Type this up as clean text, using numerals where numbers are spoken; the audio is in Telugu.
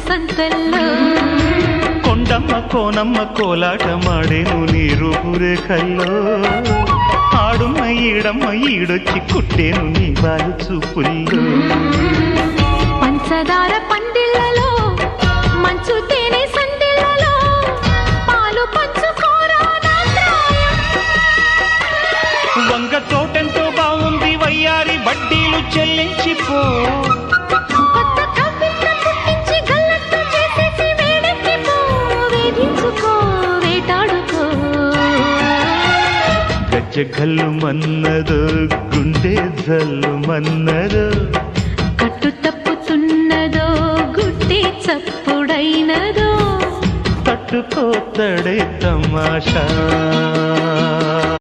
సంతల్లో కొండమ్మ కోనమ్మ కోలాటమాడేను నీరు రేఖల్లో ఆడుమ్మ ఈడమ్మ ఈడొచ్చి కుట్టేను నీ బాలు చూపుల్లో పంచదార పందిళ్ళలో మంచు తేనె సందిళ్ళలో పాలు పంచుకోరా నా ప్రాయం. వంగ తోటెంతో బాగుంది వయ్యారి వడ్డీలు చెల్లించిపో కొత్త కవిత్వం పుట్టించి గల్లత్తు చేసేసి వేడెక్కిపో వేధించుకో వేటాడుకో గజ్జ గల్లు మన్నదో గుండె జల్లు మన్నదో కట్టు తప్పుతున్నదో గుడ్డి చప్పుడైనదో తట్టుకోతడే తమాషా